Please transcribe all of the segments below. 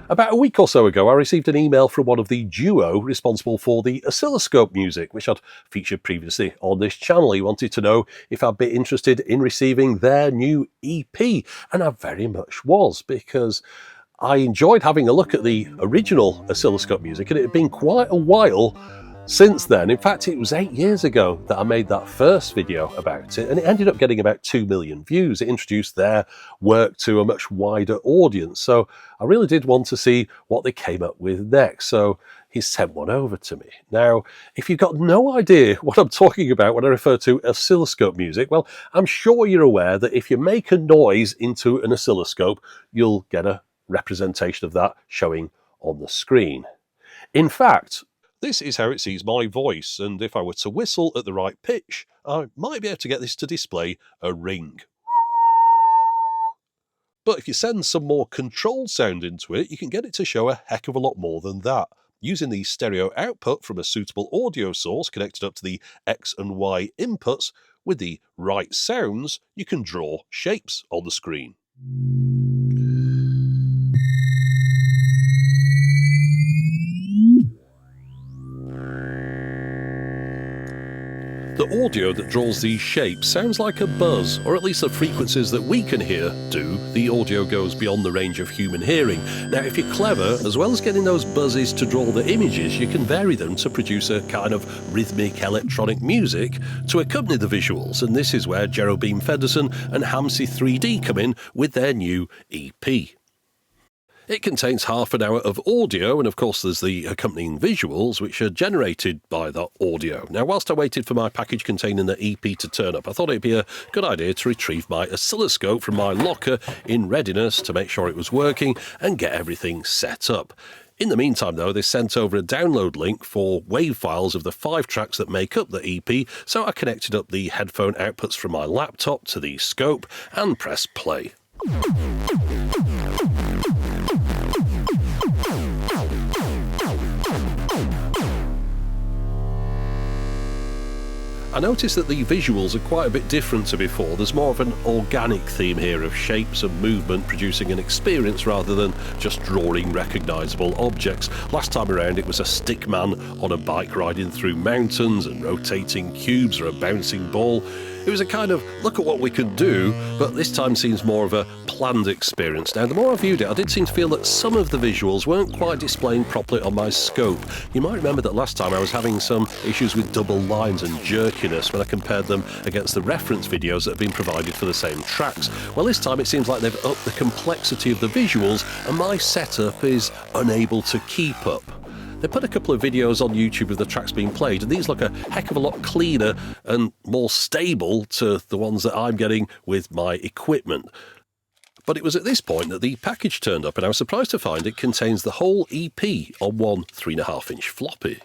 About a week or so ago, I received an email from one of the duo responsible for the Oscilloscope music, which I'd featured previously on this channel. He wanted to know if I'd be interested in receiving their new EP, and I very much was, because I enjoyed having a look at the original Oscilloscope music, and it had been quite a while since then. In fact, it was 8 years ago that I made that first video about it, and it ended up getting about 2 million views. It introduced their work to a much wider audience, so I really did want to see what they came up with next, so he sent one over to me. Now, if you've got no idea what I'm talking about when I refer to oscilloscope music, well, I'm sure you're aware that if you make a noise into an oscilloscope, you'll get a representation of that showing on the screen. In fact, this is how it sees my voice, and if I were to whistle at the right pitch, I might be able to get this to display a ring. But if you send some more controlled sound into it, you can get it to show a heck of a lot more than that. Using the stereo output from a suitable audio source connected up to the X and Y inputs with the right sounds, you can draw shapes on the screen. The audio that draws these shapes sounds like a buzz, or at least the frequencies that we can hear do. The audio goes beyond the range of human hearing. Now, if you're clever, as well as getting those buzzes to draw the images, you can vary them to produce a kind of rhythmic electronic music to accompany the visuals, and this is where Jerobeam Fenderson and Hamsi3D come in with their new EP. It contains half an hour of audio, and of course there's the accompanying visuals, which are generated by that audio. Now, whilst I waited for my package containing the EP to turn up, I thought it'd be a good idea to retrieve my oscilloscope from my locker in readiness to make sure it was working and get everything set up. In the meantime, though, they sent over a download link for WAV files of the 5 tracks that make up the EP, so I connected up the headphone outputs from my laptop to the scope and pressed play. I noticed that the visuals are quite a bit different to before. There's more of an organic theme here of shapes and movement producing an experience rather than just drawing recognisable objects. Last time around it was a stick man on a bike riding through mountains and rotating cubes or a bouncing ball. It was a kind of look at what we can do, but this time seems more of a planned experience. Now, the more I viewed it, I did seem to feel that some of the visuals weren't quite displaying properly on my scope. You might remember that last time I was having some issues with double lines and jerkiness when I compared them against the reference videos that have been provided for the same tracks. Well, this time it seems like they've upped the complexity of the visuals, and my setup is unable to keep up. They put a couple of videos on YouTube of the tracks being played, and these look a heck of a lot cleaner and more stable to the ones that I'm getting with my equipment. But it was at this point that the package turned up, and I was surprised to find it contains the whole EP on one 3.5-inch floppy.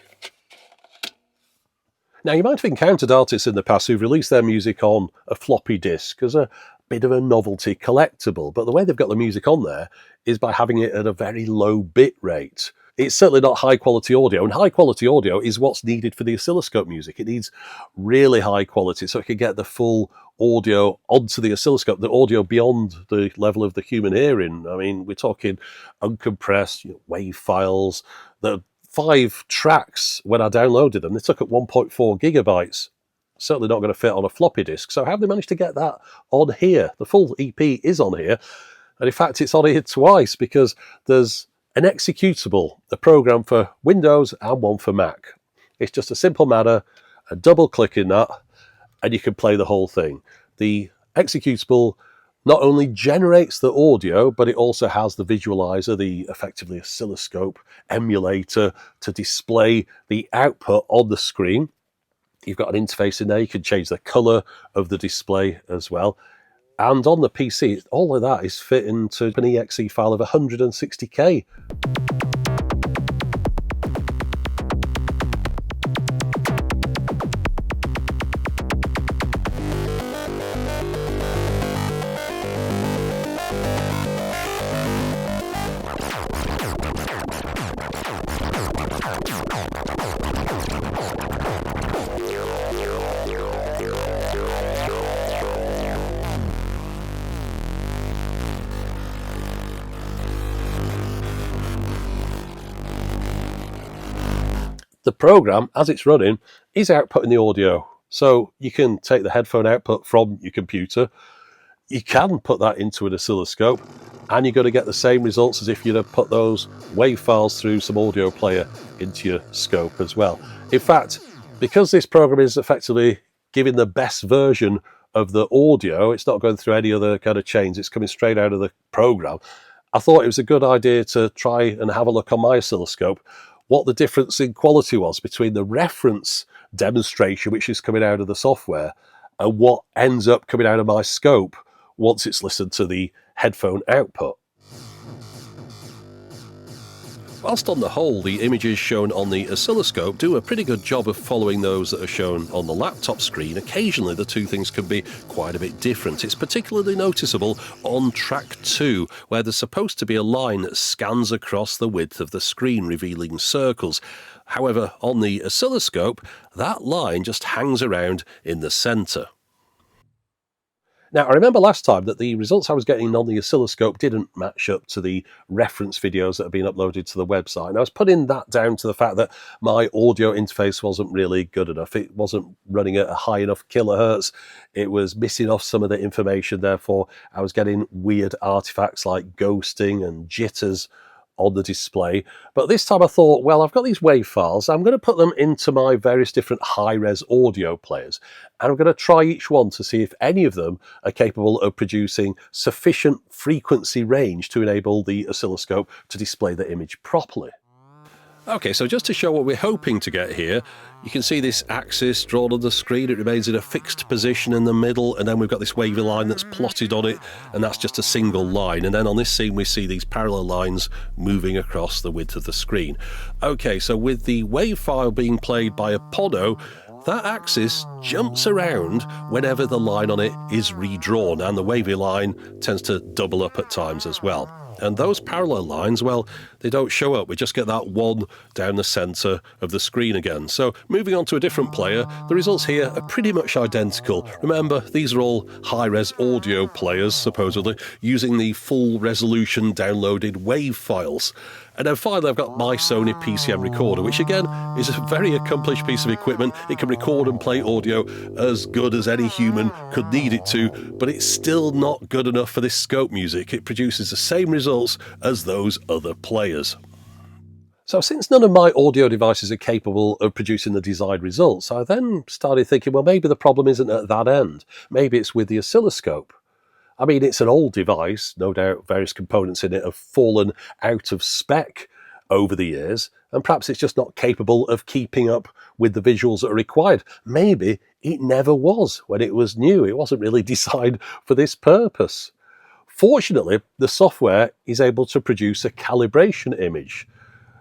Now, you might have encountered artists in the past who've released their music on a floppy disk as a bit of a novelty collectible, but the way they've got the music on there is by having it at a very low bit rate. It's certainly not high-quality audio, and high-quality audio is what's needed for the oscilloscope music. It needs really high quality so it can get the full audio onto the oscilloscope, the audio beyond the level of the human hearing. I mean, we're talking uncompressed WAV files. The 5 tracks, when I downloaded them, they took up 1.4 gigabytes. Certainly not going to fit on a floppy disk. So how have they managed to get that on here? The full EP is on here, and in fact it's on here twice, because there's an executable, a program for Windows and one for Mac. It's just a simple matter of double clicking that and you can play the whole thing. The executable not only generates the audio, but it also has the visualizer, the effectively oscilloscope emulator, to display the output on the screen. You've got an interface in there. You can change the color of the display as well. And on the PC, all of that is fit into an exe file of 160K. The program, as it's running, is outputting the audio. So you can take the headphone output from your computer, you can put that into an oscilloscope, and you're going to get the same results as if you'd have put those wave files through some audio player into your scope as well. In fact, because this program is effectively giving the best version of the audio, it's not going through any other kind of chains, it's coming straight out of the program. I thought it was a good idea to try and have a look on my oscilloscope what the difference in quality was between the reference demonstration, which is coming out of the software, and what ends up coming out of my scope once it's listened to the headphone output. Whilst on the whole, the images shown on the oscilloscope do a pretty good job of following those that are shown on the laptop screen, occasionally the two things can be quite a bit different. It's particularly noticeable on track 2, where there's supposed to be a line that scans across the width of the screen, revealing circles. However, on the oscilloscope, that line just hangs around in the centre. Now, I remember last time that the results I was getting on the oscilloscope didn't match up to the reference videos that have been uploaded to the website. And I was putting that down to the fact that my audio interface wasn't really good enough. It wasn't running at a high enough kilohertz. It was missing off some of the information. Therefore, I was getting weird artifacts like ghosting and jitters on the display. But this time I thought, well, I've got these WAV files. I'm going to put them into my various different high-res audio players. And I'm going to try each one to see if any of them are capable of producing sufficient frequency range to enable the oscilloscope to display the image properly. Okay, so just to show what we're hoping to get here, you can see this axis drawn on the screen. It remains in a fixed position in the middle, and then we've got this wavy line that's plotted on it, and that's just a single line. And then on this scene we see these parallel lines moving across the width of the screen. Okay, so with the wave file being played by a podo, that axis jumps around whenever the line on it is redrawn, and the wavy line tends to double up at times as well. And those parallel lines, well, they don't show up. We just get that one down the centre of the screen again. So moving on to a different player, the results here are pretty much identical. Remember, these are all high-res audio players, supposedly, using the full resolution downloaded WAV files. And then finally, I've got my Sony PCM recorder, which again is a very accomplished piece of equipment. It can record and play audio as good as any human could need it to, but it's still not good enough for this scope music. It produces the same results as those other players. So since none of my audio devices are capable of producing the desired results, I then started thinking, well, maybe the problem isn't at that end. Maybe it's with the oscilloscope. I mean, it's an old device, no doubt various components in it have fallen out of spec over the years, and perhaps it's just not capable of keeping up with the visuals that are required. Maybe it never was when it was new. It wasn't really designed for this purpose. Fortunately, the software is able to produce a calibration image.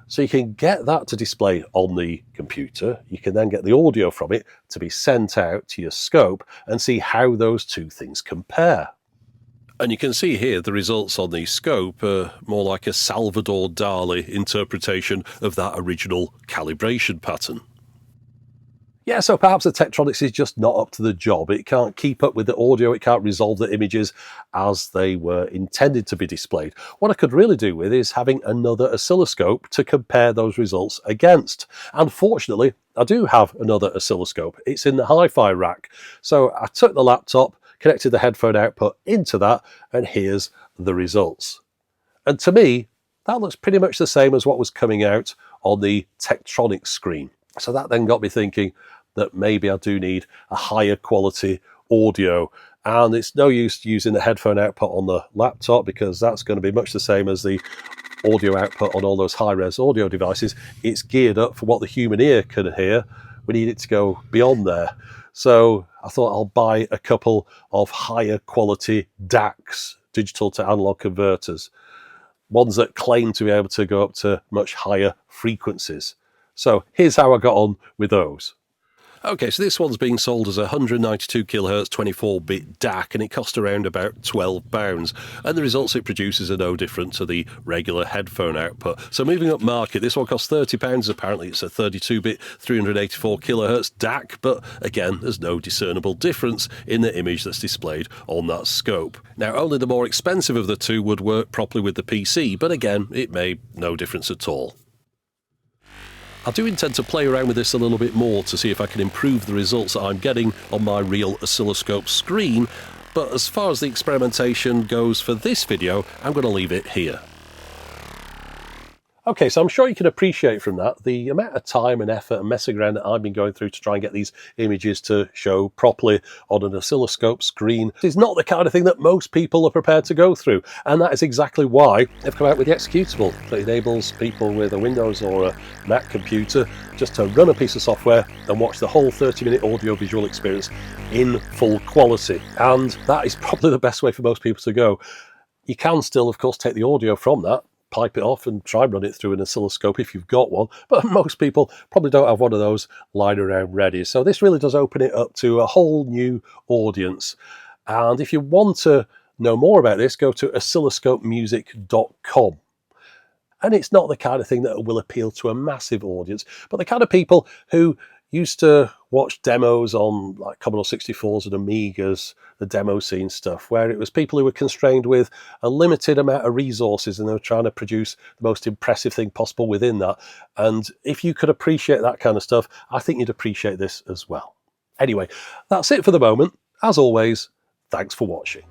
So you can get that to display on the computer. You can then get the audio from it to be sent out to your scope and see how those two things compare. And you can see here the results on the scope are more like a Salvador Dali interpretation of that original calibration pattern. Yeah, so perhaps the Tektronix is just not up to the job. It can't keep up with the audio, it can't resolve the images as they were intended to be displayed. What I could really do with is having another oscilloscope to compare those results against. And fortunately, I do have another oscilloscope. It's in the hi-fi rack. So I took the laptop, connected the headphone output into that, and here's the results. And to me, that looks pretty much the same as what was coming out on the Tektronix screen. So that then got me thinking that maybe I do need a higher quality audio, and it's no use using the headphone output on the laptop because that's going to be much the same as the audio output on all those high-res audio devices. It's geared up for what the human ear can hear. We need it to go beyond there. So I thought I'll buy a couple of higher quality DACs, digital to analog converters, ones that claim to be able to go up to much higher frequencies. So here's how I got on with those. Okay, so this one's being sold as a 192 kHz 24-bit DAC, and it cost around about £12. And the results it produces are no different to the regular headphone output. So moving up market, this one costs £30. Apparently it's a 32-bit 384 kHz DAC, but again, there's no discernible difference in the image that's displayed on that scope. Now, only the more expensive of the two would work properly with the PC, but again, it made no difference at all. I do intend to play around with this a little bit more to see if I can improve the results that I'm getting on my real oscilloscope screen, but as far as the experimentation goes for this video, I'm going to leave it here. Okay, so I'm sure you can appreciate from that the amount of time and effort and messing around that I've been going through to try and get these images to show properly on an oscilloscope screen is not the kind of thing that most people are prepared to go through. And that is exactly why they've come out with the executable that enables people with a Windows or a Mac computer just to run a piece of software and watch the whole 30-minute audio-visual experience in full quality. And that is probably the best way for most people to go. You can still, of course, take the audio from that, pipe it off and try and run it through an oscilloscope if you've got one, but most people probably don't have one of those lying around ready. So this really does open it up to a whole new audience. And if you want to know more about this, go to oscilloscopemusic.com. And it's not the kind of thing that will appeal to a massive audience, but the kind of people who used to watch demos on like Commodore 64s and Amigas, the demo scene stuff, where it was people who were constrained with a limited amount of resources and they were trying to produce the most impressive thing possible within that. And if you could appreciate that kind of stuff, I think you'd appreciate this as well. Anyway, that's it for the moment. As always, thanks for watching.